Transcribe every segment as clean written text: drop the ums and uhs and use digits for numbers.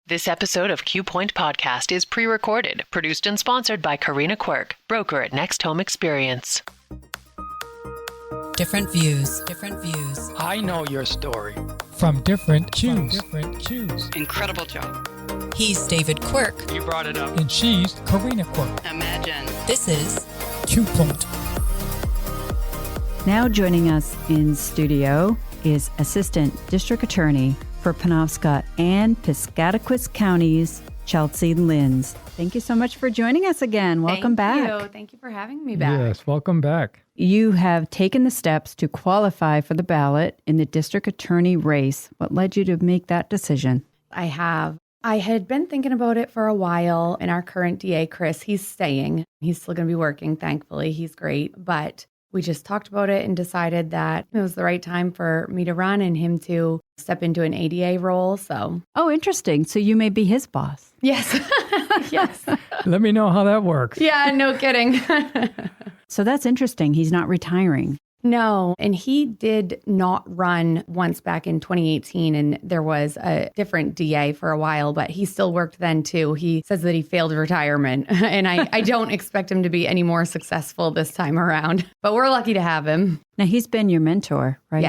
This episode of Q Point Podcast is pre-recorded, produced and sponsored by Corenna and Quirk, broker at Next Home Experience. Different views. I know your story. From different cues. Incredible job. He's David Quirk. You brought it up. And she's Corenna Quirk. Imagine. This is Q Point. Now joining us in studio is Assistant District Attorney for Penobscot and Piscataquis Counties, Chelsea Lynds. Thank you so much for joining us again. Welcome back. Thank you for having me back. Yes, welcome back. You have taken the steps to qualify for the ballot in the district attorney race. What led you to make that decision? I had been thinking about it for a while, and our current DA, Chris, he's staying. He's still going to be working, thankfully. He's great. But we just talked about it and decided that it was the right time for me to run and him to step into an ADA role. So, Oh, interesting. So you may be his boss. yes. Yes. Let me know how that works. Yeah, no kidding. So that's interesting. He's not retiring. No, and he did not run once back in 2018, and there was a different DA for a while, but he still worked then too. He says that he failed retirement, and I don't expect him to be any more successful this time around, but we're lucky to have him. Now, he's been your mentor, right?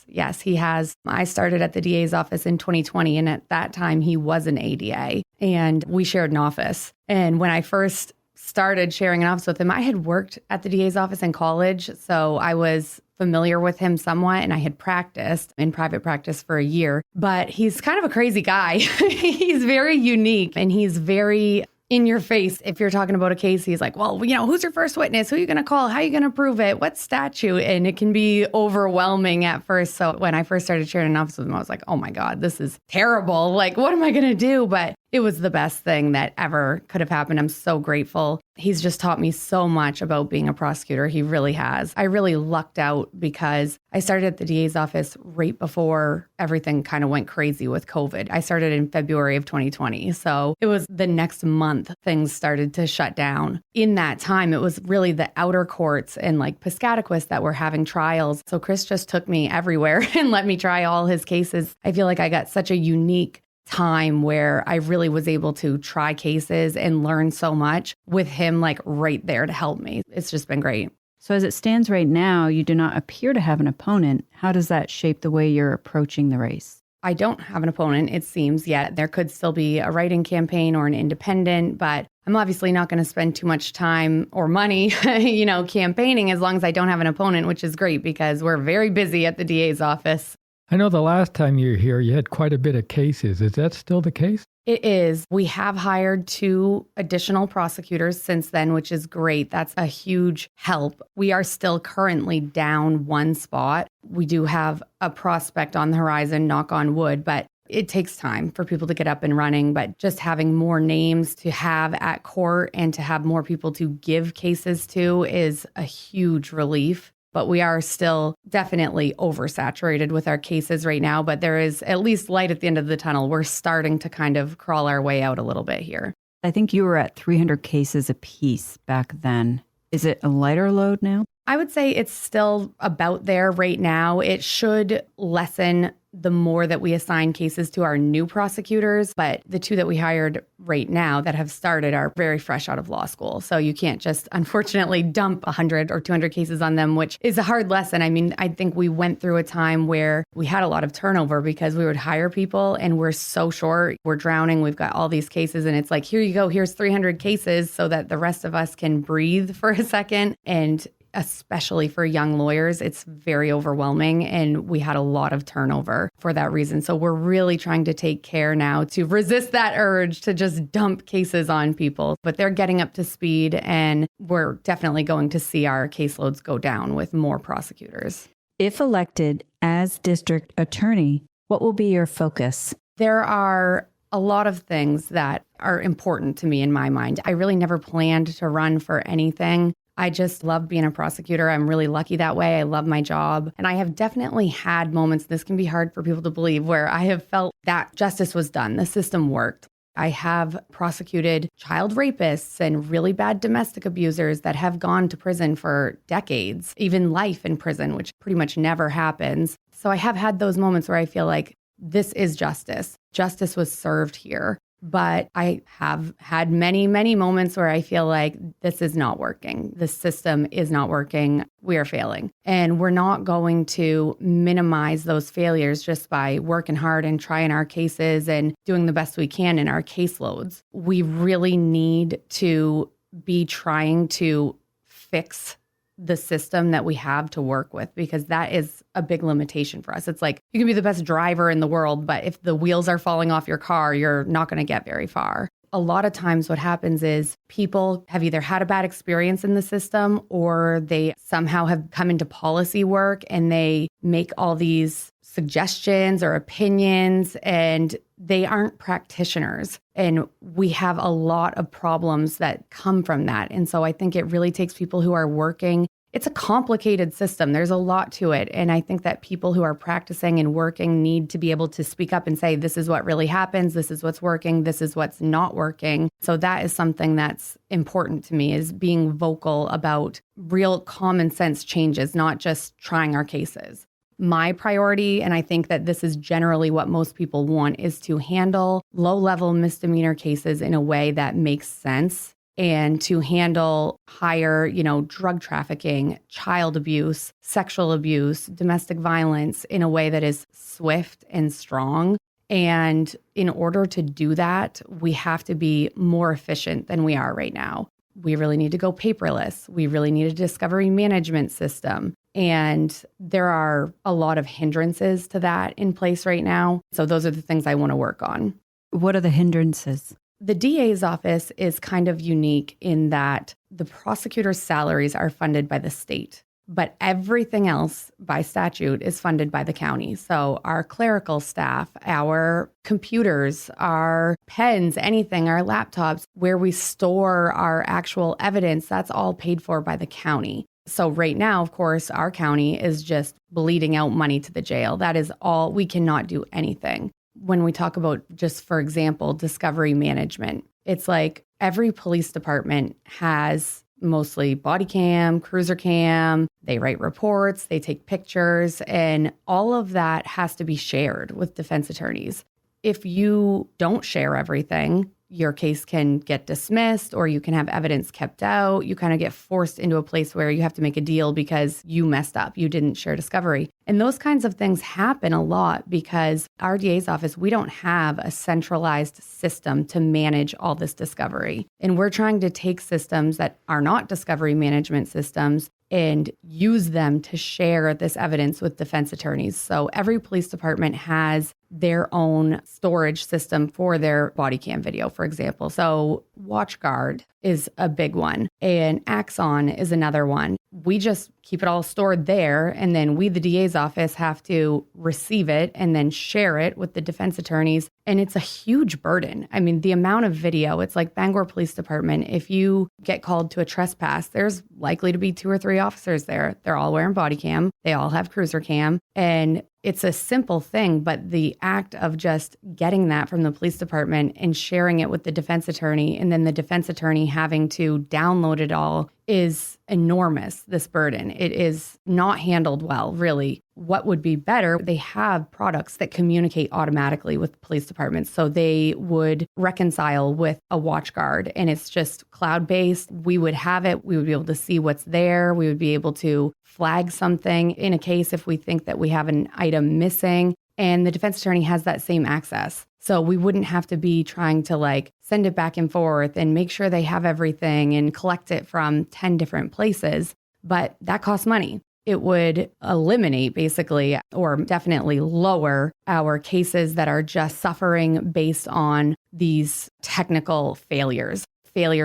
Yes, he has. I started at the DA's office in 2020, and at that time, he was an ADA, and we shared an office. And when I first started sharing an office with him, I had worked at the DA's office in college, so I was familiar with him somewhat, and I had practiced in private practice for a year. But he's kind of a crazy guy. He's very unique, and he's very in your face. If you're talking about a case, he's like, well, who's your first witness? Who are you going to call? How are you going to prove it? What statute? And it can be overwhelming at first. So when I first started sharing an office with him, I was like, oh my God, this is terrible. Like, what am I going to do? But it was the best thing that ever could have happened. I'm so grateful. He's just taught me so much about being a prosecutor. He really has. I really lucked out because I started at the DA's office right before everything kind of went crazy with COVID. I started in February of 2020. So it was the next month things started to shut down. In that time, it was really the outer courts and like Piscataquis that were having trials. So Chris just took me everywhere and let me try all his cases. I feel like I got such a unique time where I really was able to try cases and learn so much with him like right there to help me. It's just been great. So as it stands right now, you do not appear to have an opponent. How does that shape the way you're approaching the race? I don't have an opponent, it seems, yet. There could still be a write-in campaign or an independent, but I'm obviously not going to spend too much time or money, campaigning as long as I don't have an opponent, which is great because we're very busy at the DA's office. I know the last time you were here, you had quite a bit of cases. Is that still the case? It is. We have hired 2 additional prosecutors since then, which is great. That's a huge help. We are still currently down 1 spot. We do have a prospect on the horizon, knock on wood, but it takes time for people to get up and running. But just having more names to have at court and to have more people to give cases to is a huge relief. But we are still definitely oversaturated with our cases right now. But there is at least light at the end of the tunnel. We're starting to kind of crawl our way out a little bit here. I think you were at 300 cases apiece back then. Is it a lighter load now? I would say it's still about there right now. It should lessen the more that we assign cases to our new prosecutors. But the 2 that we hired right now that have started are very fresh out of law school. So you can't just, unfortunately, dump 100 or 200 cases on them, which is a hard lesson. I mean, I think we went through a time where we had a lot of turnover because we would hire people and we're so short. We're drowning. We've got all these cases and it's like, here you go. Here's 300 cases so that the rest of us can breathe for a second. And especially for young lawyers, it's very overwhelming. And we had a lot of turnover for that reason. So we're really trying to take care now to resist that urge to just dump cases on people. But they're getting up to speed and we're definitely going to see our caseloads go down with more prosecutors. If elected as district attorney, what will be your focus? There are a lot of things that are important to me in my mind. I really never planned to run for anything. I just love being a prosecutor. I'm really lucky that way. I love my job. And I have definitely had moments, this can be hard for people to believe, where I have felt that justice was done. The system worked. I have prosecuted child rapists and really bad domestic abusers that have gone to prison for decades, even life in prison, which pretty much never happens. So I have had those moments where I feel like this is justice. Justice was served here. But I have had many, many moments where I feel like this is not working. The system is not working. We are failing. And we're not going to minimize those failures just by working hard and trying our cases and doing the best we can in our caseloads. We really need to be trying to fix the system that we have to work with, because that is a big limitation for us. It's like you can be the best driver in the world, but if the wheels are falling off your car, you're not going to get very far. A lot of times what happens is people have either had a bad experience in the system or they somehow have come into policy work and they make all these suggestions or opinions and they aren't practitioners. And we have a lot of problems that come from that. And so I think it really takes people who are working. It's a complicated system. There's a lot to it. And I think that people who are practicing and working need to be able to speak up and say, this is what really happens. This is what's working. This is what's not working. So that is something that's important to me, is being vocal about real common sense changes, not just trying our cases. My priority, and I think that this is generally what most people want, is to handle low-level misdemeanor cases in a way that makes sense, and to handle higher, drug trafficking, child abuse, sexual abuse, domestic violence in a way that is swift and strong. And in order to do that, we have to be more efficient than we are right now. We really need to go paperless. We really need a discovery management system. And there are a lot of hindrances to that in place right now. So those are the things I want to work on. What are the hindrances? The DA's office is kind of unique in that the prosecutor's salaries are funded by the state, but everything else by statute is funded by the county. So our clerical staff, our computers, our pens, anything, our laptops, where we store our actual evidence, that's all paid for by the county. So right now, of course, our county is just bleeding out money to the jail. That is all. We cannot do anything. When we talk about, just for example, discovery management, it's like every police department has mostly body cam, cruiser cam, they write reports, they take pictures, and all of that has to be shared with defense attorneys. If you don't share everything, your case can get dismissed or you can have evidence kept out. You kind of get forced into a place where you have to make a deal because you messed up. You didn't share discovery. And those kinds of things happen a lot because our DA's office, we don't have a centralized system to manage all this discovery. And we're trying to take systems that are not discovery management systems and use them to share this evidence with defense attorneys. So every police department has their own storage system for their body cam video, for example. So WatchGuard is a big one, and Axon is another one. We just keep it all stored there, and then we, the DA's office, have to receive it and then share it with the defense attorneys. And it's a huge burden. I mean, the amount of video, it's like Bangor Police Department. If you get called to a trespass, there's likely to be 2 or 3 officers there. They're all wearing body cam. They all have cruiser cam. And it's a simple thing, but the act of just getting that from the police department and sharing it with the defense attorney, and then the defense attorney having to download it all, is enormous, this burden. It is not handled well, really. What would be better, they have products that communicate automatically with police departments. So they would reconcile with a WatchGuard, and it's just cloud-based. We would have it. We would be able to see what's there. We would be able to flag something in a case if we think that we have an item missing. And the defense attorney has that same access. So we wouldn't have to be trying to send it back and forth and make sure they have everything and collect it from 10 different places. But that costs money. It would eliminate basically, or definitely lower, our cases that are just suffering based on these technical failure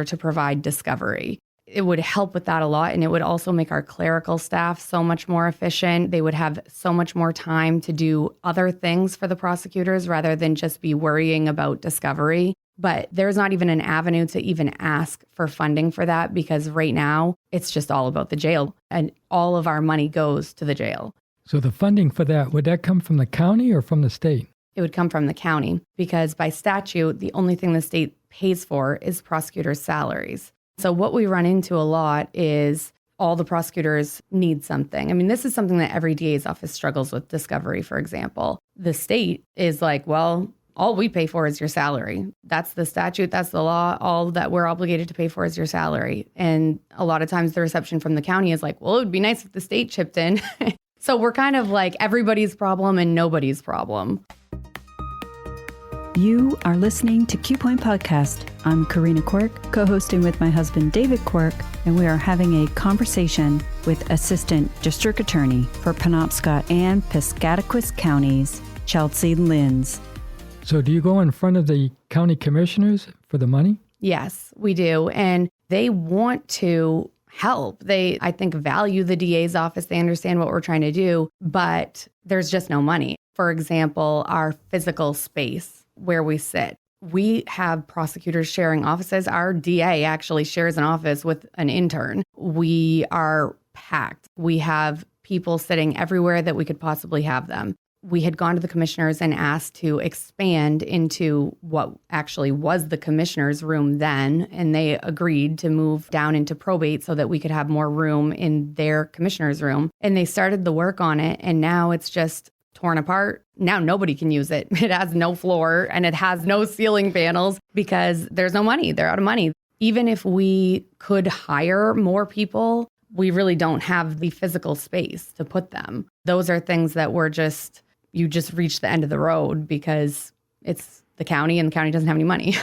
to provide discovery. It would help with that a lot. And it would also make our clerical staff so much more efficient. They would have so much more time to do other things for the prosecutors rather than just be worrying about discovery. But there's not even an avenue to even ask for funding for that, because right now it's just all about the jail and all of our money goes to the jail. So the funding for that, would that come from the county or from the state? It would come from the county, because by statute, the only thing the state pays for is prosecutors' salaries. So what we run into a lot is all the prosecutors need something. I mean, this is something that every DA's office struggles with, discovery, for example. The state is like, well, all we pay for is your salary. That's the statute. That's the law. All that we're obligated to pay for is your salary. And a lot of times the reception from the county is like, well, it would be nice if the state chipped in. So we're kind of like everybody's problem and nobody's problem. You are listening to Q Point Podcast. I'm Corenna Quirk, co-hosting with my husband, David Quirk, and we are having a conversation with Assistant District Attorney for Penobscot and Piscataquis Counties, Chelsea Lynds. So do you go in front of the county commissioners for the money? Yes, we do. And they want to help. They, I think, value the DA's office. They understand what we're trying to do, but there's just no money. For example, our physical space where we sit. We have prosecutors sharing offices. Our DA actually shares an office with an intern. We are packed. We have people sitting everywhere that we could possibly have them. We had gone to the commissioners and asked to expand into what actually was the commissioner's room then, and they agreed to move down into probate so that we could have more room in their commissioner's room. And they started the work on it, and now it's just torn apart. Now nobody can use it. It has no floor and it has no ceiling panels because there's no money. They're out of money. Even if we could hire more people, we really don't have the physical space to put them. Those are things that you just reach the end of the road because it's the county and the county doesn't have any money.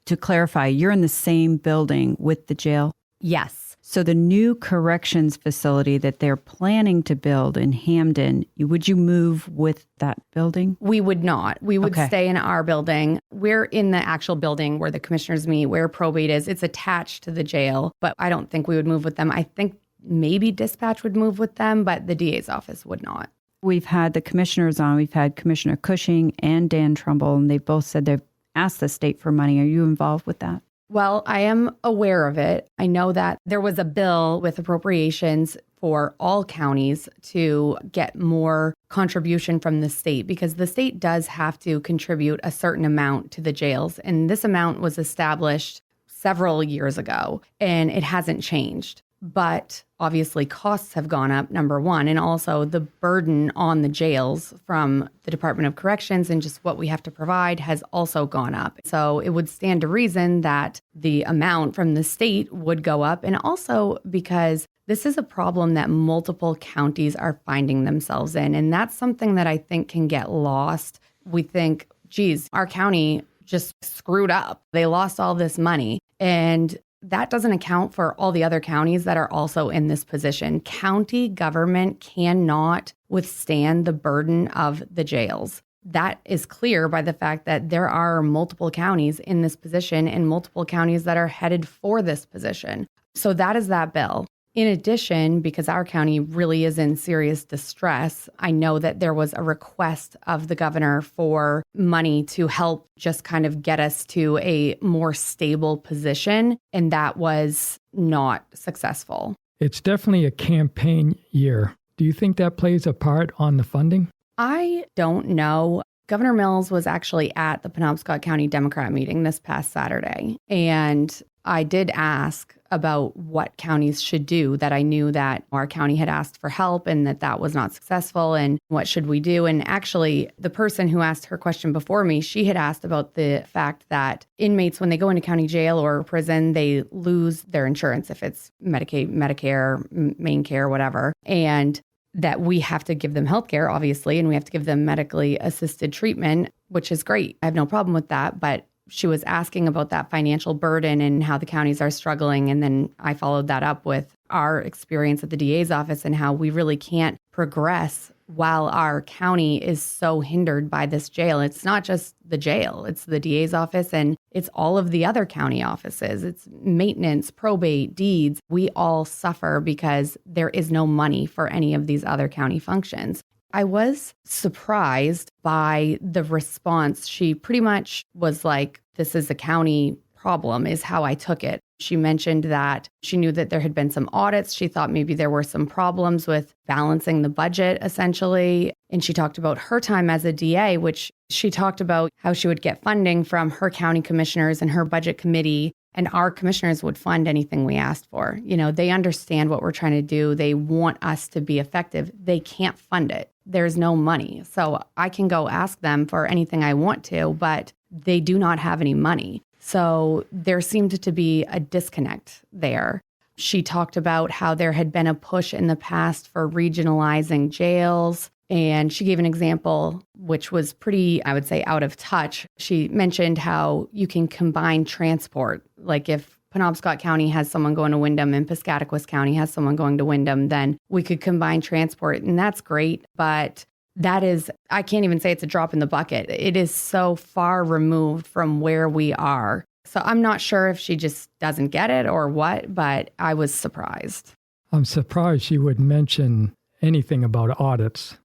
To clarify, you're in the same building with the jail? Yes. So the new corrections facility that they're planning to build in Hamden, would you move with that building? We would not. We would stay in our building. We're in the actual building where the commissioners meet, where probate is. It's attached to the jail, but I don't think we would move with them. I think maybe dispatch would move with them, but the DA's office would not. We've had the commissioners on. We've had Commissioner Cushing and Dan Trumbull, and they both said they've asked the state for money. Are you involved with that? Well, I am aware of it. I know that there was a bill with appropriations for all counties to get more contribution from the state because the state does have to contribute a certain amount to the jails. And this amount was established several years ago and it hasn't changed. But obviously costs have gone up, number one, and also the burden on the jails from the Department of Corrections and just what we have to provide has also gone up. So it would stand to reason that the amount from the state would go up. And also because this is a problem that multiple counties are finding themselves in. And that's something that I think can get lost. We think, geez, our county just screwed up. They lost all this money. And that doesn't account for all the other counties that are also in this position. County government cannot withstand the burden of the jails. That is clear by the fact that there are multiple counties in this position and multiple counties that are headed for this position. So that is that bill. In addition, because our county really is in serious distress, I know that there was a request of the governor for money to help just kind of get us to a more stable position, and that was not successful. It's definitely a campaign year. Do you think that plays a part on the funding? I don't know. Governor Mills was actually at the Penobscot County Democrat meeting this past Saturday, and I did ask about what counties should do, that I knew that our county had asked for help and that was not successful and what should we do. And actually, the person who asked her question before me, she had asked about the fact that inmates, when they go into county jail or prison, they lose their insurance if it's Medicaid, Medicare, Maine Care, whatever. And that we have to give them healthcare, obviously, and we have to give them medically assisted treatment, which is great. I have no problem with that. But she was asking about that financial burden and how the counties are struggling. And then I followed that up with our experience at the DA's office and how we really can't progress while our county is so hindered by this jail. It's not just the jail, it's the DA's office and it's all of the other county offices. It's maintenance, probate, deeds. We all suffer because there is no money for any of these other county functions. I was surprised by the response. She pretty much was like, this is a county problem, is how I took it. She mentioned that she knew that there had been some audits. She thought maybe there were some problems with balancing the budget, essentially. And she talked about her time as a DA, which she talked about how she would get funding from her county commissioners and her budget committee. And our commissioners would fund anything we asked for. You know, they understand what we're trying to do. They want us to be effective. They can't fund it. there's no money. So I can go ask them for anything I want to, but they do not have any money. So there seemed to be a disconnect there. She talked about how there had been a push in the past for regionalizing jails. And she gave an example, which was pretty, I would say, out of touch. She mentioned how you can combine transport. Like if Penobscot County has someone going to Windham and Piscataquis County has someone going to Windham, then we could combine transport. And that's great. But that is, I can't even say it's a drop in the bucket. It is so far removed from where we are. So I'm not sure if she just doesn't get it or what, but I was surprised. I'm surprised she would mention anything about audits,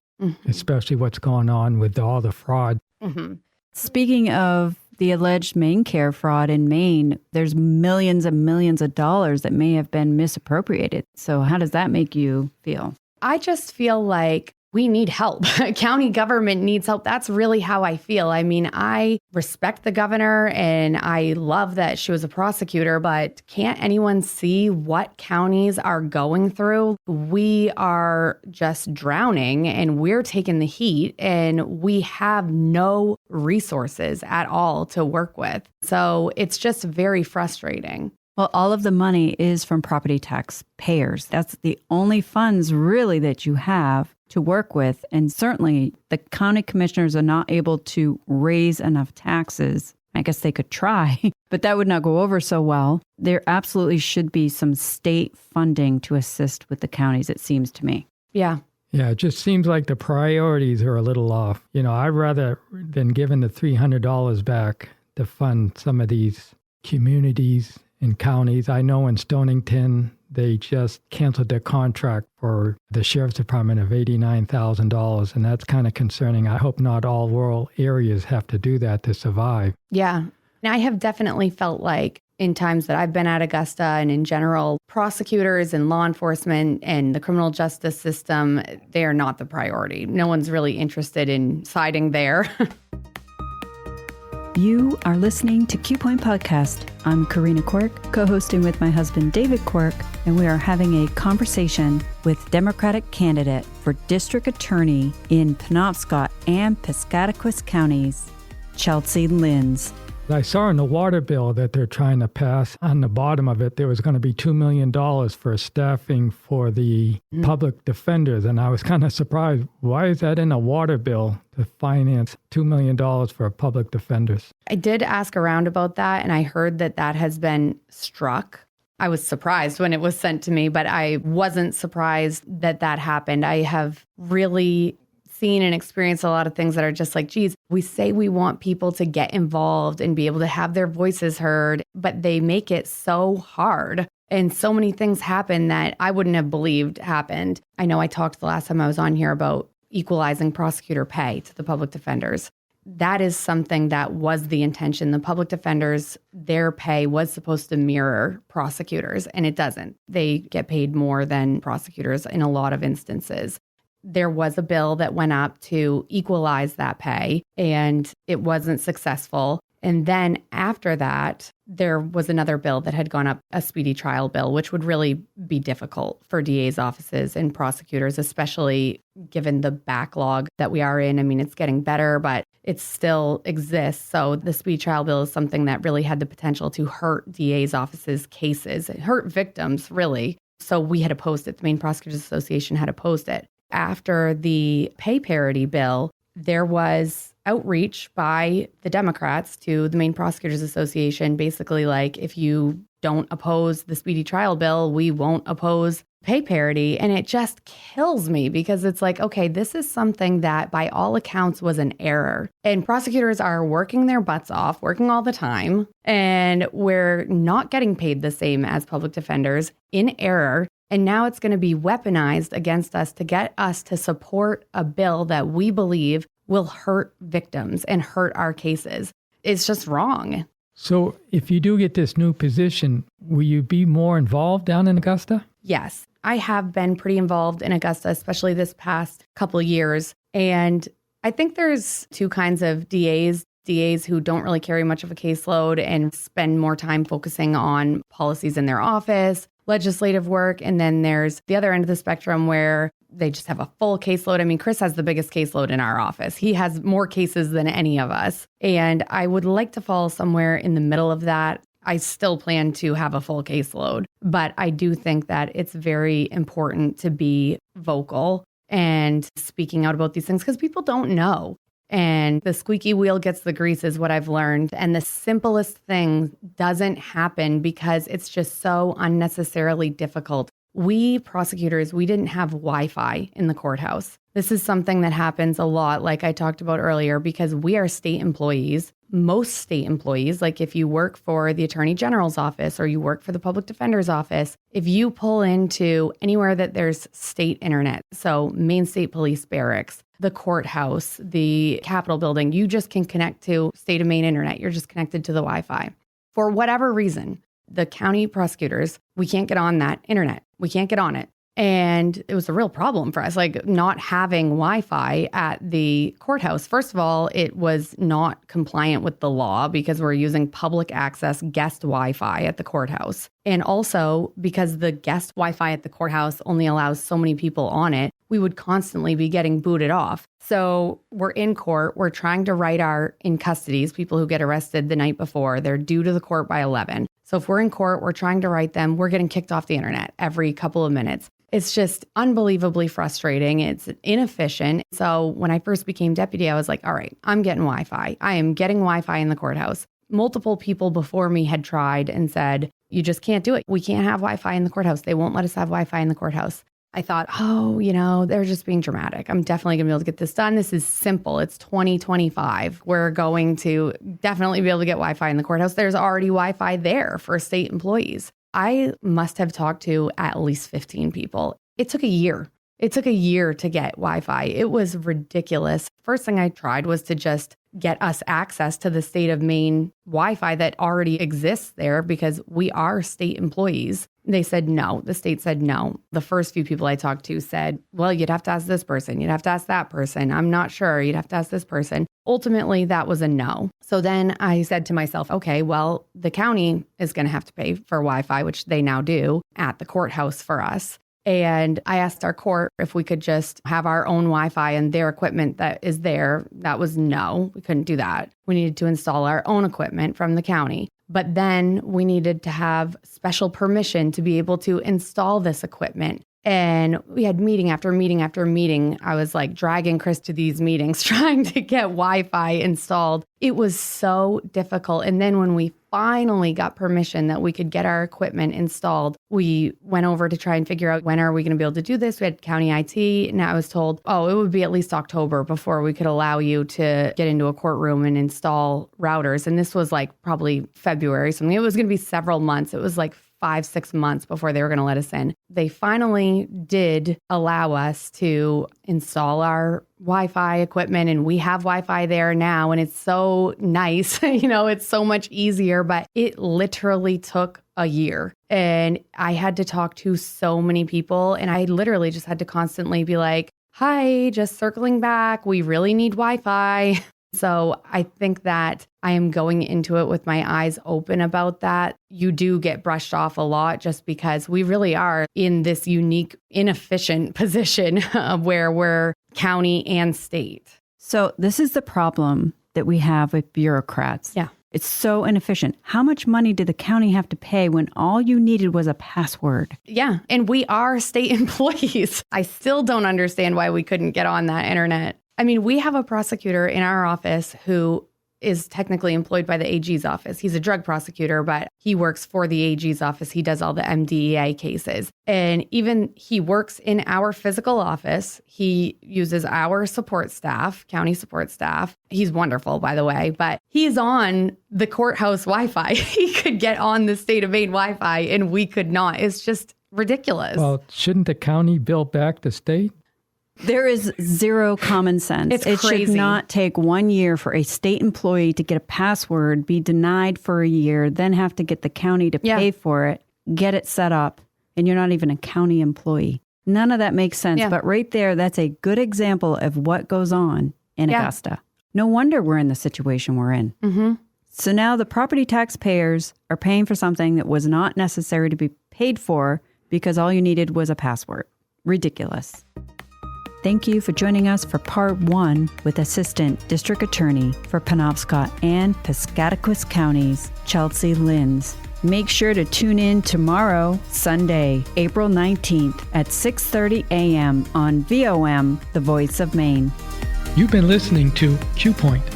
especially what's going on with all the fraud. Speaking of the alleged Maine care fraud in Maine, there's millions and millions of dollars that may have been misappropriated. So how does that make you feel? I just feel like we need help. County government needs help. That's really how I feel. I mean, I respect the governor and I love that she was a prosecutor, but can't anyone see what counties are going through? We are just drowning and we're taking the heat and we have no resources at all to work with. So it's just very frustrating. Well, all of the money is from property tax payers. That's the only funds really that you have to work with. And certainly the county commissioners are not able to raise enough taxes. I guess they could try, but that would not go over so well. There absolutely should be some state funding to assist with the counties, it seems to me. Yeah. Yeah, it just seems like the priorities are a little off. You know, I'd rather than giving the $300 back to fund some of these communities and counties. I know in Stonington, they just canceled their contract for the sheriff's department of $89,000, and that's kind of concerning. I hope not all rural areas have to do that to survive. Yeah. And I have definitely felt like in times that I've been at Augusta and in general, prosecutors and law enforcement and the criminal justice system, they are not the priority. No one's really interested in siding there. You are listening to Q Point Podcast. I'm Corenna Quirk, co-hosting with my husband, David Quirk, and we are having a conversation with Democratic candidate for district attorney in Penobscot and Piscataquis Counties, Chelsea Lynds. I saw in the water bill that they're trying to pass, on the bottom of it, there was going to be $2 million for staffing for the public defenders. And I was kind of surprised. Why is that in a water bill to finance $2 million for public defenders? I did ask around about that, and I heard that that has been struck. I was surprised when it was sent to me, but I wasn't surprised that that happened. I have really seen and experienced a lot of things that are just like, geez, we say we want people to get involved and be able to have their voices heard, but they make it so hard. And so many things happen that I wouldn't have believed happened. I know I talked the last time I was on here about equalizing prosecutor pay to the public defenders. That is something that was the intention. The public defenders, their pay was supposed to mirror prosecutors, and it doesn't. They get paid more than prosecutors in a lot of instances. There was a bill that went up to equalize that pay, and it wasn't successful. And then after that, there was another bill that had gone up, a speedy trial bill, which would really be difficult for DA's offices and prosecutors, especially given the backlog that we are in. I mean, it's getting better, but it still exists. So the speedy trial bill is something that really had the potential to hurt DA's offices' cases, it hurt victims, really. So we had opposed it. The Maine Prosecutors Association had opposed it. After the pay parity bill, there was outreach by the Democrats to the Maine Prosecutors Association, basically like, if you don't oppose the speedy trial bill, we won't oppose pay parity. And it just kills me because it's like, okay, this is something that by all accounts was an error. And prosecutors are working their butts off, working all the time, and we're not getting paid the same as public defenders in error. And now it's going to be weaponized against us to get us to support a bill that we believe will hurt victims and hurt our cases. It's just wrong. So if you do get this new position, will you be more involved down in Augusta? Yes, I have been pretty involved in Augusta, especially this past couple of years. And I think there's two kinds of DAs who don't really carry much of a caseload and spend more time focusing on policies in their office, legislative work. And then there's the other end of the spectrum where They just have a full caseload. I mean, Chris has the biggest caseload in our office. He has more cases than any of us. And I would like to fall somewhere in the middle of that. I still plan to have a full caseload, but I do think that it's very important to be vocal and speaking out about these things because people don't know. And the squeaky wheel gets the grease is what I've learned. And the simplest thing doesn't happen because it's just so unnecessarily difficult. We prosecutors, we didn't have Wi-Fi in the courthouse. This is something that happens a lot, like I talked about earlier, because we are state employees. Most state employees, like if you work for the Attorney General's office or you work for the Public Defender's office, if you pull into anywhere that there's state internet, so Maine State Police Barracks, the courthouse, the Capitol building, you just can connect to state of Maine internet. You're just connected to the Wi-Fi. For whatever reason, the county prosecutors, we can't get on that internet. We can't get on it. And it was a real problem for us, like not having Wi-Fi at the courthouse. First of all, it was not compliant with the law because we're using public access guest Wi-Fi at the courthouse. And also because the guest Wi-Fi at the courthouse only allows so many people on it, we would constantly be getting booted off. So we're in court. We're trying to write our in custodies, people who get arrested the night before. They're due to the court by 11. So if we're in court, we're trying to write them. We're getting kicked off the internet every couple of minutes. It's just unbelievably frustrating. It's inefficient. So when I first became deputy, I was like, all right, I'm getting Wi-Fi. I am getting Wi-Fi in the courthouse. Multiple people before me had tried and said, you just can't do it. We can't have Wi-Fi in the courthouse. They won't let us have Wi-Fi in the courthouse. I thought, they're just being dramatic. I'm definitely going to be able to get this done. This is simple. It's 2025. We're going to definitely be able to get Wi-Fi in the courthouse. There's already Wi-Fi there for state employees. I must have talked to at least 15 people. It took a year. It took a year to get Wi-Fi. It was ridiculous. First thing I tried was to just get us access to the state of Maine Wi-Fi that already exists there because we are state employees. They said no. The state said no. The first few people I talked to said, well, you'd have to ask this person. You'd have to ask that person. I'm not sure. You'd have to ask this person. Ultimately, that was a no. So then I said to myself, okay, well, the county is going to have to pay for Wi-Fi, which they now do at the courthouse for us. And I asked our court if we could just have our own Wi-Fi and their equipment that is there. That was no, we couldn't do that. We needed to install our own equipment from the county. But then we needed to have special permission to be able to install this equipment. And we had meeting after meeting after meeting. I was like dragging Chris to these meetings, trying to get Wi-Fi installed. It was so difficult. And then when we finally got permission that we could get our equipment installed, we went over to try and figure out when are we going to be able to do this. We had county IT, and I was told, it would be at least October before we could allow you to get into a courtroom and install routers. And this was like probably February, something. It was going to be several months. It was like 5-6 months before they were going to let us in. They finally did allow us to install our Wi-Fi equipment, and we have Wi-Fi there now, and it's so nice. It's so much easier, but it literally took a year. And I had to talk to so many people, and I literally just had to constantly be like, hi, just circling back. We really need Wi-Fi. So I think that I am going into it with my eyes open about that. You do get brushed off a lot just because we really are in this unique, inefficient position where we're county and state. So this is the problem that we have with bureaucrats. Yeah. It's so inefficient. How much money did the county have to pay when all you needed was a password? Yeah. And we are state employees. I still don't understand why we couldn't get on that internet. I mean, we have a prosecutor in our office who is technically employed by the AG's office. He's a drug prosecutor, but he works for the AG's office. He does all the MDEA cases. And even he works in our physical office. He uses our support staff, county support staff. He's wonderful, by the way, but he's on the courthouse Wi-Fi. He could get on the state of Maine Wi-Fi and we could not. It's just ridiculous. Well, shouldn't the county bill back the state? There is zero common sense. It's it crazy. should not take 1 year for a state employee to get a password, be denied for a year, then have to get the county to pay for it, get it set up, and you're not even a county employee. None of that makes sense. Yeah. But right there, that's a good example of what goes on in Augusta. No wonder we're in the situation we're in. Mm-hmm. So now the property taxpayers are paying for something that was not necessary to be paid for because all you needed was a password. Ridiculous. Thank you for joining us for part 1 with Assistant District Attorney for Penobscot and Piscataquis Counties, Chelsea Lynds. Make sure to tune in tomorrow, Sunday, April 19th at 6:30 a.m. on VOM, The Voice of Maine. You've been listening to Q Point.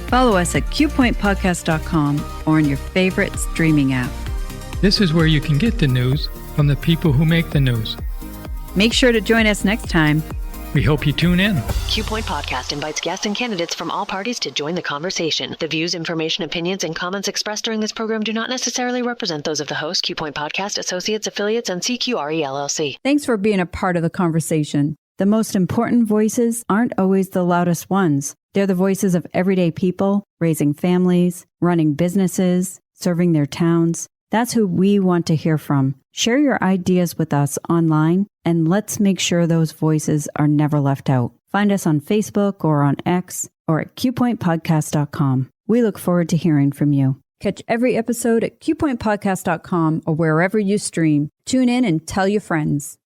Follow us at qpointpodcast.com or in your favorite streaming app. This is where you can get the news from the people who make the news. Make sure to join us next time. We hope you tune in. Q Point Podcast invites guests and candidates from all parties to join the conversation. The views, information, opinions, and comments expressed during this program do not necessarily represent those of the host, Q Point Podcast, associates, affiliates, and CQRE LLC. Thanks for being a part of the conversation. The most important voices aren't always the loudest ones. They're the voices of everyday people, raising families, running businesses, serving their towns. That's who we want to hear from. Share your ideas with us online, and let's make sure those voices are never left out. Find us on Facebook or on X or at qpointpodcast.com. We look forward to hearing from you. Catch every episode at qpointpodcast.com or wherever you stream. Tune in and tell your friends.